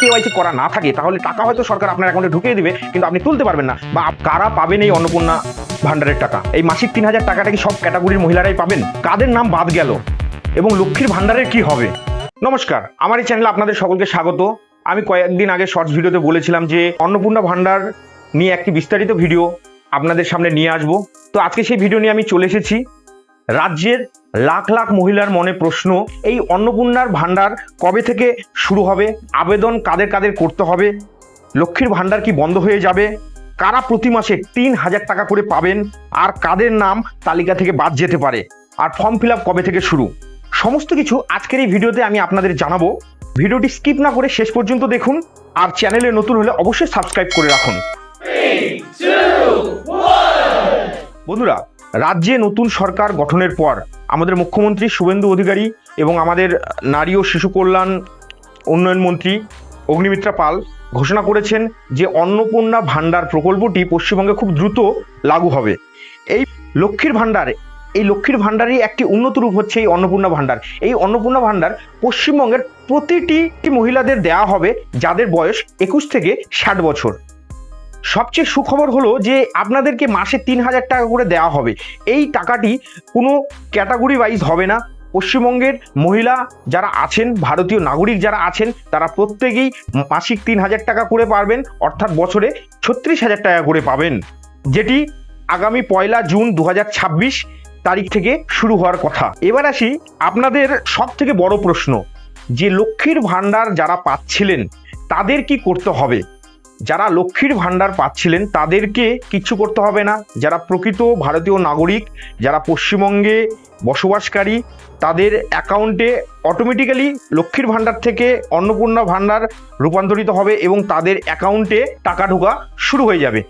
KYC করা না থাকে তাহলে টাকা হয়তো সরকার আপনার অ্যাকাউন্টে ঢুকিয়ে দিবে, কিন্তু আপনি তুলতে পারবেন না। বা কারা পাবেন এই অন্নপূর্ণা ভান্ডারের টাকা? এই মাসিক 3000 টাকাটা কি সব ক্যাটাগরির মহিলারাই পাবেন? কাদের নাম বাদ গেল এবং লক্ষ্মীর ভান্ডারের কি হবে? নমস্কার, আমার এই চ্যানেলে আপনাদের সকলকে স্বাগত। আমি কয়েকদিন আগে শর্টস ভিডিওতে বলেছিলাম যে অন্নপূর্ণা ভান্ডার নিয়ে একটি বিস্তারিত ভিডিও আপনাদের সামনে নিয়ে আসব। তো আজকে সেই ভিডিও নিয়ে আমি চলে এসেছি। রাজ্যের লাখ লাখ মহিলার মনে প্রশ্ন, এই অন্নপূর্ণার ভান্ডার কবে থেকে শুরু হবে? আবেদন কাদের কাদের করতে হবে? লক্ষ্মীর ভান্ডার কি বন্ধ হয়ে যাবে? কারা প্রতি মাসে 3000 টাকা করে পাবেন? আর কাদের নাম তালিকা থেকে বাদ যেতে পারে? আর ফর্ম ফিল আপ কবে থেকে শুরু? সমস্ত কিছু আজকের এই ভিডিওতে আমি আপনাদের জানাবো। ভিডিওটি স্কিপ না করে শেষ পর্যন্ত দেখুন, আর চ্যানেলে নতুন হলে অবশ্যই সাবস্ক্রাইব করে রাখুন। 3, 2, 1. বন্ধুরা, রাজ্যে নতুন সরকার গঠনের পর আমাদের মুখ্যমন্ত্রী শুভেন্দু অধিকারী এবং আমাদের নারী ও শিশু কল্যাণ উন্নয়ন মন্ত্রী অগ্নিমিত্রা পাল ঘোষণা করেছেন যে অন্নপূর্ণা ভান্ডার প্রকল্পটি পশ্চিমবঙ্গে খুব দ্রুত লাগু হবে। এই লক্ষ্মীর ভান্ডারই একটি উন্নত রূপ হচ্ছে এই অন্নপূর্ণা ভান্ডার। এই অন্নপূর্ণা ভান্ডার পশ্চিমবঙ্গের প্রতিটি মহিলাদের দেওয়া হবে যাদের বয়স 21 থেকে 60 বছর। সবচেয়ে সুখবর হলো যে আপনাদেরকে মাসে 3000 টাকা করে দেওয়া হবে। এই টাকাটি কোনো ক্যাটাগরি ওয়াইজ হবে না। পশ্চিমবঙ্গের মহিলা যারা আছেন, ভারতীয় নাগরিক যারা আছেন, তারা প্রত্যেকেই মাসিক 3000 টাকা করে পাবেন, অর্থাৎ বছরে 36,000 টাকা করে পাবেন, যেটি আগামী 1 জুন 2026 তারিখ থেকে শুরু হওয়ার কথা। এবার আসি আপনাদের সব থেকে বড় প্রশ্ন, যে লক্ষ্মীর ভান্ডার যারা পাচ্ছিলেন তাদের কি করতে হবে? যারা লক্ষ্মীর ভান্ডার পাচ্ছিলেন তাদেরকে কিচ্ছু করতে হবে না। যারা প্রকৃত ভারতীয় নাগরিক, যারা পশ্চিমবঙ্গে বসবাসকারী, তাদের অ্যাকাউন্টে অটোমেটিক্যালি লক্ষ্মীর ভান্ডার থেকে অন্নপূর্ণা ভান্ডার রূপান্তরিত হবে এবং তাদের অ্যাকাউন্টে টাকা ঢোকা শুরু হয়ে যাবে।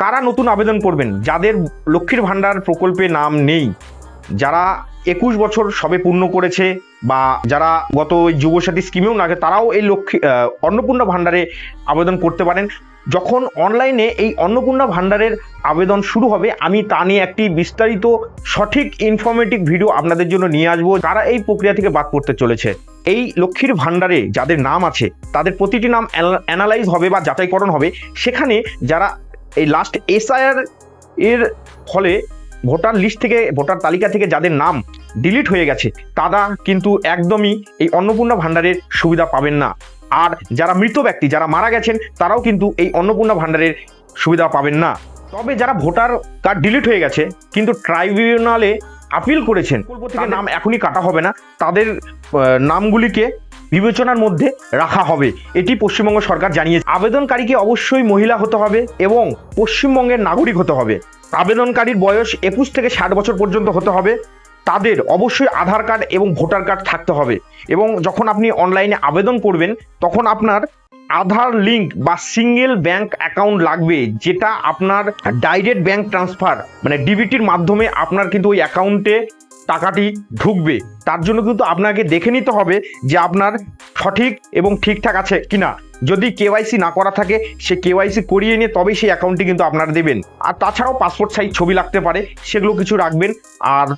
কারা নতুন আবেদন করবেন? যাদের লক্ষ্মীর ভান্ডার প্রকল্পে নাম নেই, যারা 21 বছর সবে পূর্ণ করেছে, বা যারা গত ওই যুবসাথী স্কিমেও না, তারাও এই অন্নপূর্ণা ভান্ডারে আবেদন করতে পারেন। যখন অনলাইনে এই অন্নপূর্ণা ভান্ডারের আবেদন শুরু হবে, আমি তা নিয়ে একটি বিস্তারিত সঠিক ইনফরমেটিভ ভিডিও আপনাদের জন্য নিয়ে আসবো, যারা এই প্রক্রিয়া থেকে বাদ পড়তে চলেছে। এই লক্ষ্মীর ভান্ডারে যাদের নাম আছে তাদের প্রতিটি নাম অ্যানালাইজ হবে বা যাচাইকরণ হবে। সেখানে যারা এই লাস্ট SIR এর ফলে ভোটার লিস্ট থেকে, ভোটার তালিকা থেকে যাদের নাম ডিলিট হয়ে গেছে, তারা কিন্তু একদমই এই অন্নপূর্ণা ভান্ডারের সুবিধা পাবেন না। আর যারা মৃত ব্যক্তি, যারা মারা গেছেন, তারাও কিন্তু এই অন্নপূর্ণা ভান্ডারের সুবিধা পাবেন না। তবে যারা ভোটার কার্ড ডিলিট হয়ে গেছে কিন্তু ট্রাইব্যুনালে আপিল করেছেন, প্রকল্প থেকে নাম এখনই কাটা হবে না, তাদের নামগুলিকে বিবেচনার মধ্যে রাখা হবে, এটি পশ্চিমবঙ্গ সরকার জানিয়েছে। আবেদনকারীকে অবশ্যই মহিলা হতে হবে এবং পশ্চিমবঙ্গের নাগরিক হতে হবে। আবেদনকারীর বয়স 21 থেকে 60 বছর পর্যন্ত হতে হবে। তাদের অবশ্যই আধার কার্ড এবং ভোটার কার্ড থাকতে হবে। এবং যখন আপনি অনলাইনে আবেদন করবেন তখন আপনার আধার লিঙ্ক বা সিঙ্গেল ব্যাংক অ্যাকাউন্ট লাগবে, যেটা আপনার ডাইরেক্ট ব্যাংক ট্রান্সফার মানে ডিবিটির মাধ্যমে আপনার কিন্তু ওই অ্যাকাউন্টে টাকাটি ঢুকবে। তার জন্য কিন্তু আপনাকে দেখে নিতে হবে যে আপনার সঠিক এবং ঠিকঠাক আছে কিনা। যদি কেওয়াইসি না করা থাকে, সে কেওয়াইসি করিয়ে নিয়ে তবেই সেই অ্যাকাউন্টটি কিন্তু আপনারা দেবেন। আর তাছাড়াও পাসপোর্ট সাইজ ছবি লাগতে পারে, সেগুলো কিছু রাখবেন। আর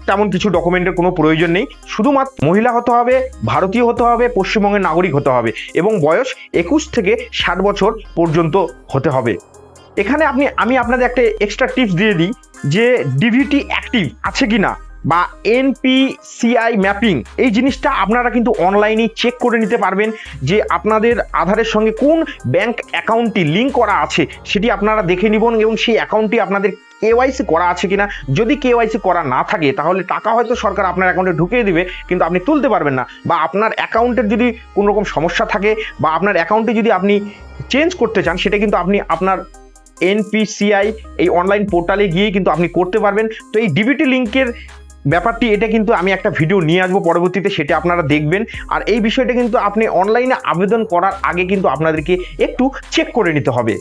তেমন কিছু ডকুমেন্টের কোনো প্রয়োজন নেই। শুধুমাত্র মহিলা হতে হবে, ভারতীয় হতে হবে, পশ্চিমবঙ্গের নাগরিক হতে হবে এবং বয়স 21 থেকে 60 বছর পর্যন্ত হতে হবে। এখানে আমি আপনাদের একটা এক্সট্রা টিপস দিয়ে দিই যে ডিভিটি অ্যাক্টিভ আছে কিনা বা NPCI ম্যাপিং, এই জিনিসটা আপনারা কিন্তু অনলাইনে চেক করে নিতে পারবেন যে আপনাদের আধারের সঙ্গে কোন ব্যাংক অ্যাকাউন্টটি লিঙ্ক করা আছে সেটি আপনারা দেখে নিবেন এবং সেই অ্যাকাউন্টটি আপনাদের KYC করা আছে কিনা। যদি KYC করা না থাকে তাহলে টাকা হয়তো সরকার আপনার অ্যাকাউন্টে ঢুকিয়ে দিবে, কিন্তু আপনি তুলতে পারবেন না। বা আপনার অ্যাকাউন্টের যদি কোনো রকম সমস্যা থাকে বা আপনার অ্যাকাউন্টে যদি আপনি চেঞ্জ করতে চান, সেটা কিন্তু আপনি আপনার NPCI এই অনলাইন পোর্টালে গিয়ে কিন্তু আপনি করতে পারবেন। তো এই ডিবিটি লিঙ্কের ব্যাপারটি, এটা কিন্তু আমি একটা ভিডিও নিয়ে আসবো পরবর্তীতে, সেটা আপনারা দেখবেন। আর এই বিষয়টা কিন্তু আপনি অনলাইনে আবেদন করার আগে কিন্তু আপনাদেরকে একটু চেক করে নিতে হবে।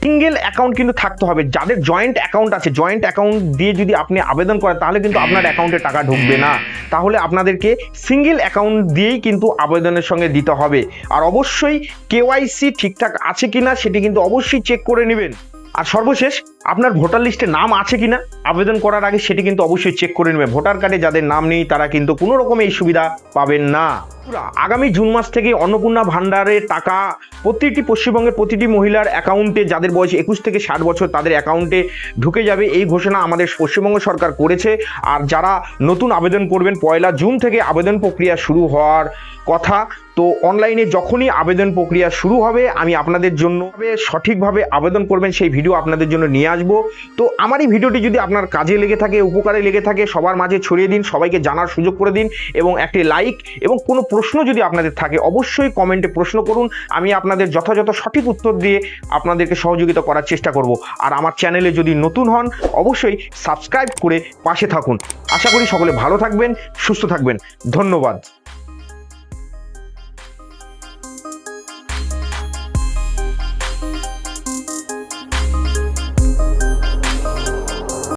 সিঙ্গেল অ্যাকাউন্ট কিন্তু থাকতে হবে। যাদের জয়েন্ট অ্যাকাউন্ট আছে, জয়েন্ট অ্যাকাউন্ট দিয়ে যদি আপনি আবেদন করেন তাহলে কিন্তু আপনার অ্যাকাউন্টে টাকা ঢুকবে না। তাহলে আপনাদেরকে সিঙ্গেল অ্যাকাউন্ট দিয়েই কিন্তু আবেদনের সঙ্গে দিতে হবে। আর অবশ্যই KYC ঠিকঠাক আছে কিনা সেটি কিন্তু অবশ্যই চেক করে নেবেন। আর সর্বশেষ আপনার ভোটার লিস্টে নাম আছে কিনা আবেদন করার আগে সেটি কিন্তু অবশ্যই চেক করে নেবেন। ভোটার কার্ডে যাদের নাম নেই তারা কিন্তু কোনো রকম এই সুবিধা পাবেন না। আগামী জুন মাস থেকে অন্নপূর্ণা ভান্ডারের টাকা প্রতিটি পশ্চিমবঙ্গের প্রতিটি মহিলার অ্যাকাউন্টে, যাদের বয়স 21 থেকে 60 বছর তাদের অ্যাকাউন্টে ঢুকে যাবে। এই ঘোষণা আমাদের পশ্চিমবঙ্গ সরকার করেছে। আর যারা নতুন আবেদন করবেন 1 জুন থেকে আবেদন প্রক্রিয়া শুরু হওয়ার কথা। তো অনলাইনে যখনই আবেদন প্রক্রিয়া শুরু হবে আমি আপনাদের জন্য সঠিকভাবে আবেদন করবেন সেই ভিডিও আপনাদের জন্য নিয়ে আসবো। তো আমার এই ভিডিওটি যদি আপনার কাজে লেগে থাকে, উপকারে লেগে থাকে, সবার মাঝে ছড়িয়ে দিন, সবাইকে জানার সুযোগ করে দিন এবং একটি লাইক, এবং কোনো প্রশ্ন যদি আপনাদের থাকে অবশ্যই কমেন্টে প্রশ্ন করুন। আমি আপনাদের যথাযথ সঠিক উত্তর দিয়ে আপনাদেরকে সহযোগিতা করার চেষ্টা করব। আর আমার চ্যানেলে যদি নতুন হন অবশ্যই সাবস্ক্রাইব করে পাশে থাকুন। আশা করি সকলে ভালো থাকবেন, সুস্থ থাকবেন। ধন্যবাদ।